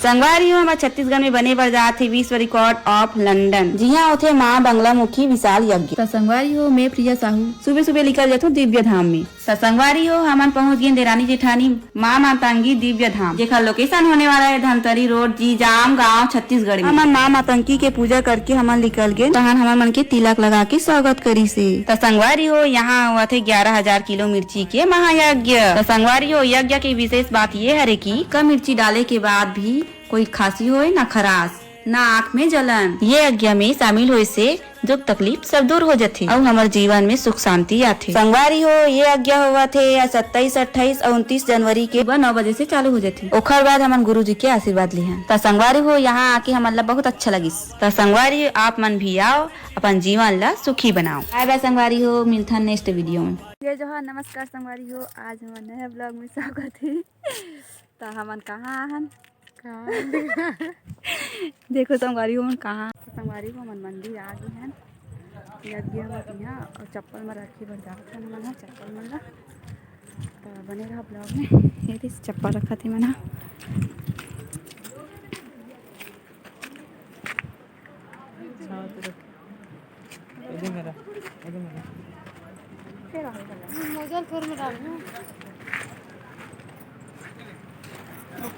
संगवारी हो हमारे छत्तीसगढ़ में बने बर जात थे विश्व रिकॉर्ड ऑफ लंदन। जी हाँ उथे माँ बंगला मुखी विशाल यज्ञ। तो संगवारी हो मैं प्रिया साहू सुबह सुबह निकल जाता हूँ दिव्य धाम में। तो संगवारी हो हमन पहुँच गए देरानी जेठानी माँ मातंगी दिव्य धाम जेखा लोकेशन होने वाला है धनतरी रोड जीजाम गाँव छत्तीसगढ़ में। हमन माँ मातंगी के पूजा करके हमन निकल गए तहन हमन मन के तिलक लगा के स्वागत करी से। तो संगवारी हो यहाँ हुआ थे 11,000 किलो मिर्ची के महायज्ञ। तो संगवारी हो यज्ञ की विशेष बात ये है कि कम मिर्ची डाले के बाद भी कोई खांसी होए ना खराश ना आँख में जलन। ये यज्ञ में शामिल होए से दुख तकलीफ सब दूर हो जाते और हमारे जीवन में सुख शांति आथे। संगवारी हो ये यज्ञ हुआ थे 27, 28 और 29 जनवरी के सुबह 9 बजे से चालू हो जाते। ओखर बाद हम गुरु जी के आशीर्वाद ली हैं। तो संगवारी हो यहाँ आके हमारा बहुत अच्छा लगिस। तो संगवारी आप मन भी आओ अपन जीवन ला सुखी बनाओ। बाय बाय संगवारी हो, मिलता नेक्स्ट वीडियो में। जय जोहार, नमस्कार संगवारी हो। आज हम नए ब्लॉग में स्वागत है। तो हमन कहाँ हन देखो संगवारी हो कहाँ संगवारी हो मन मंदिर आ गए हैं। यज्ञ यहाँ और चप्पल में रखी बर जात हन मन चप्पल मन ला। तो बने रहा ब्लॉग में। ये चप्पल रखा थे मना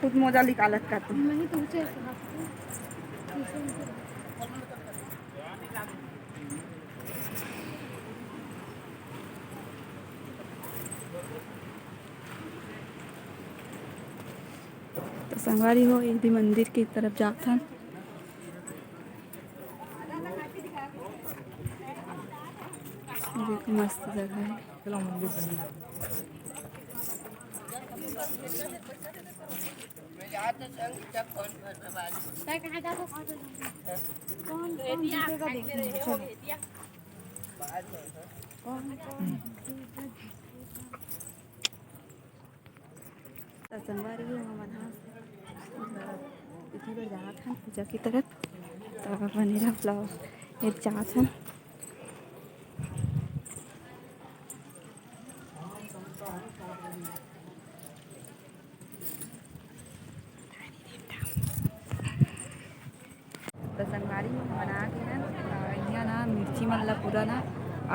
खुद मोजा निकालत का तू तो संगवारी हो एक भी मंदिर की तरफ जाता हन। देखो मस्त जगह है। संगवारी हो हमन इसी बार जात हन पूजा की तरफ। तो बने रहा ब्लॉग एक जात हन। तो संगवारी बना के ना ना मिर्ची मन ला पूरा ना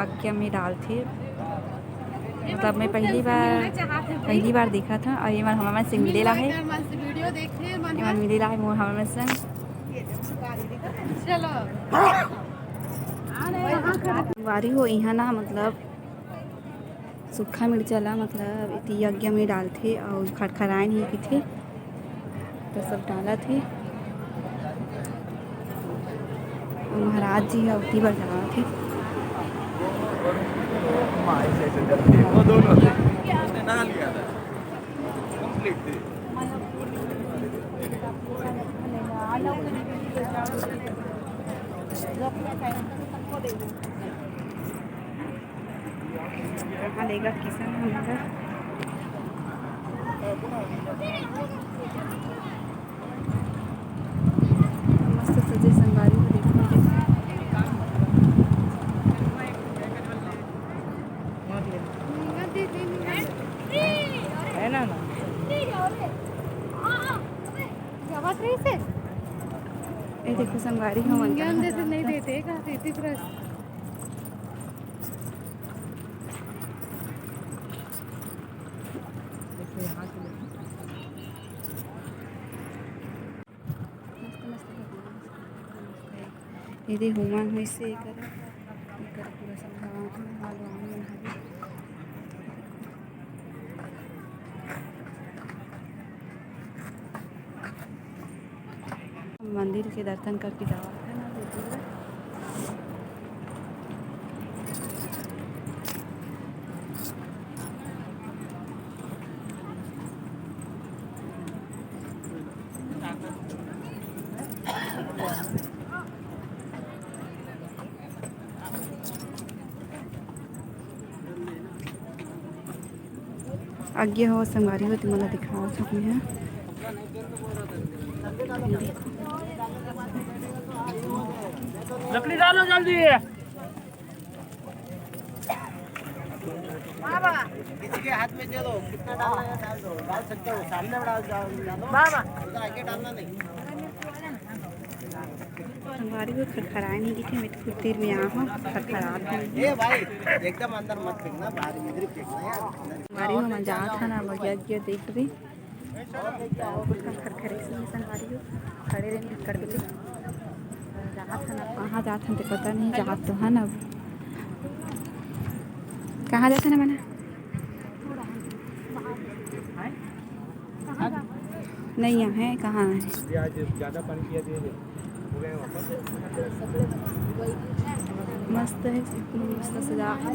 आग में डालते। मतलब मैं पहली बार देखा था और ये मन हमारे से मिलेला है। मिलेला है मोर हमारे संग। संगवारी हो यहाँ ना मतलब सूखा मिर्चा ला मतलब इति यज्ञ में डालते और खड़खड़ाए नहीं पीते तो सब डाला थे। महाराज जी है उठी बार जाना थे। कहाँ लेगा किसान हमारा। मस्त सजे संगवारी को देखो है ना ये देखो संगवारी हो मन नहीं देते यदि हुमान हुई से पूरा मंदिर के दर्शन करके जावा है ना। आगे हो संगवारी हो तुम्हारा दिखा सकते हैं। लकड़ी डालो जल्दी। बाबा किसी के हाथ में दे दो, कितना डालना है डाल दो, डाल सकते हो सामने में डाल दो बाबा। संगवारी हो खड़खड़ाए नहीं दिखे, मैं तो देर में यहाँ हूँ खड़खड़ात हूँ। ए भाई एकदम अंदर मत फेंकना, बाहर इधर ही फेंकना यार। संगवारी हो मैं जात था ना बढ़िया देख रही खड़खड़े से संगवारी हो खड़े रहे ढक्कड़ के जात है ना, कहाँ जात हैं तो पता नहीं, जात तो है ना, कहाँ जाते ना मैंने नहीं यहाँ है, कहाँ है मस्त है, मस्त सजा है।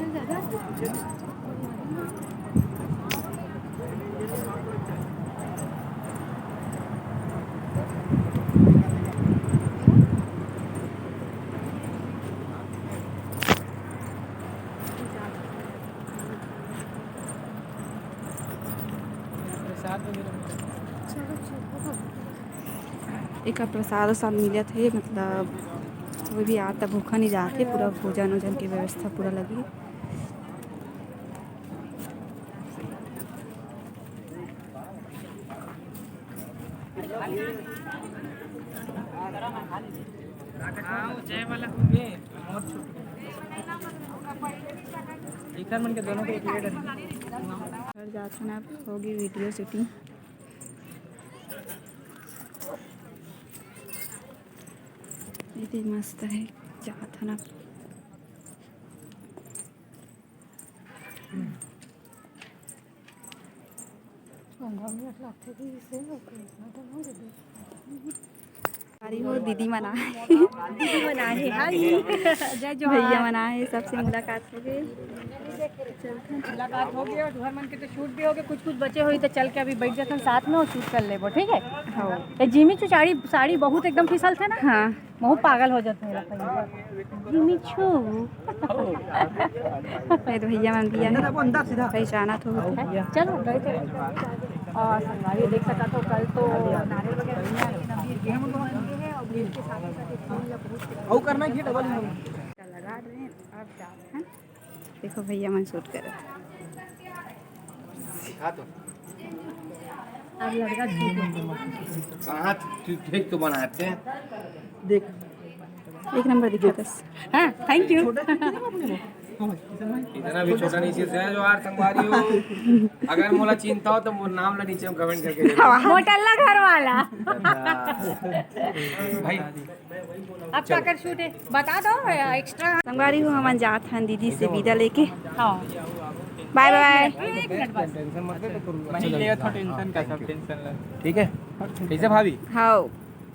एक प्रसाद सब मिले थे, मतलब कोई भी आता भूखा नहीं जाते, पूरा भोजन वोजन की व्यवस्था पूरा लगी। घर जाते ना होगी वीडियो शूटिंग। ये मस्त है, जाता ना हो दीदी मना भैया मना है, सबसे मुलाकात हो गई, मुलाकात हो गई और घर मन के तो शूट भी हो गए, कुछ बचे हुई तो चल के अभी बैठ जाते हैं साथ में और शूट कर ले वो, ठीक है। हाँ तो जिमी चू साड़ी बहुत एकदम फिसल थे ना, हाँ बहुत पागल हो जाते मेरा पहले जिमी चू तो भैया मन दिया पहचाना तो चलो गए थे। और संगवारी देख सका तो कल तो नारियल वगैरह नहीं आया, लेकिन अभी गेहूं है और गेहूं के साथ साथ और करना है डबल लगा रहे हैं। अब जाते हैं, देखो भैया मन शूट कर रहे तो अब लड़का कहाँ ठीक तो बनाते हैं, देख एक नंबर दिखा बस। हाँ थैंक यू। इतना भी छोटा नहीं चीज है जो यार संगवारी हो। अगर मोला चिंता हो तो मोर नाम ला नीचे में कमेंट करके दे मोटल्ला घर वाला। भाई। अब क्या कर शूट है बता दो एक्स्ट्रा। संगवारी हो हम जात हैं दीदी से विदा लेके, हाँ बाय बाय। टेंशन मत ले तो नहीं ले थोड़ा टेंशन का सब टेंशन ले, ठीक है कैसे भाभी। हाँ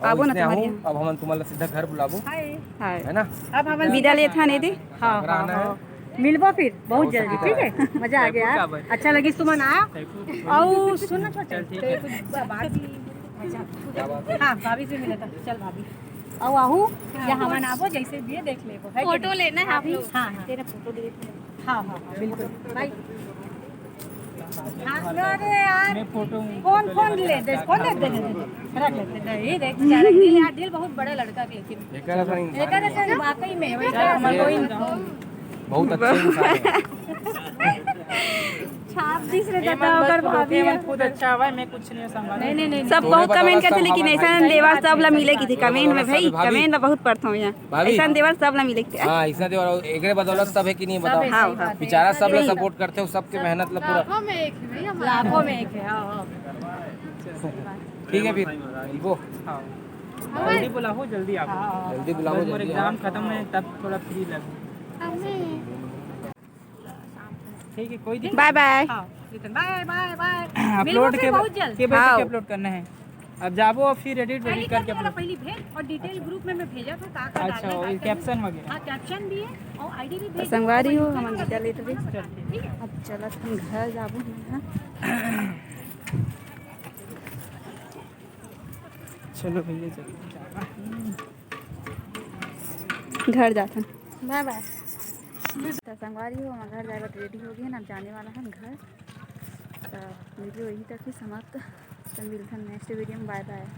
बाबू ना तुम्हारी अब हम तुम्हारा सीधा घर बुलाबो हाय है ना। अब हम विदा लेता है दीदी। हाँ हाँ मिलबो फिर बहुत जल्दी, ठीक है। मजा आ गया, अच्छा लगी तुमन आया और सुनना छोटा हाँ भाभी से मिला था, चल भाभी और आहू या हम आबो जैसे भी देख ले, फोटो लेना है आप लोग। हाँ हाँ तेरा फोटो ले, हाँ हाँ बिल्कुल भाई। अरे यार फोन ले दे, फोन रख लेते ये देख दिल यार, दिल बहुत बड़ा लड़का के, लेकिन एक वाकई में बहुत अच्छे इंसान छाप दिस रे दादा अगर भाभी खुद अच्छा हुआ, मैं कुछ नहीं समझ। नहीं सब बहुत कमेंट करते, लेकिन ऐसा देवर सब ला मिले की थी कमेंट में, भाई कमेंट ला बहुत पढ़ता हूँ यहाँ, ऐसा देवर सब ला मिले की। हाँ ऐसा देवर एकरे बदौलत सब है कि नहीं बताओ। हाँ हाँ बेचारा सब लोग सपोर्ट करते हो, सबके मेहनत ला पूरा लाखों में एक है। हाँ ठीक है फिर वो जल्दी बुलाओ, जल्दी आओ, जल्दी बुलाओ और जल्दी एग्जाम खत्म है तब थोड़ा फ्री लगे। ठीक है कोई दिक्कत bye bye. Bye bye bye. Upload के बहुत जल्द के हाँ। अपलोड करना है, अब जाबो और फिर एडिट पहले वेडिट कर करके वाला अपलोड। पहले भेज और डिटेल ग्रुप में मैं भेजा था का अच्छा डालना और है, कैप्शन वगैरह। हाँ कैप्शन भी है और आईडी भी भेज। संगवारी हो हम विदा लेते हुए ठीक है अब चलत हम घर जाबो। चलो भैया चलो घर जाते हैं। Bye bye. तो संगवारी हो हम घर जाकर रेडी हो गए ना, जाने वाला हम घर। तो वीडियो यही तक ही समाप्त, तो मिलते हैं नेक्स्ट वीडियो में, बाय बाय।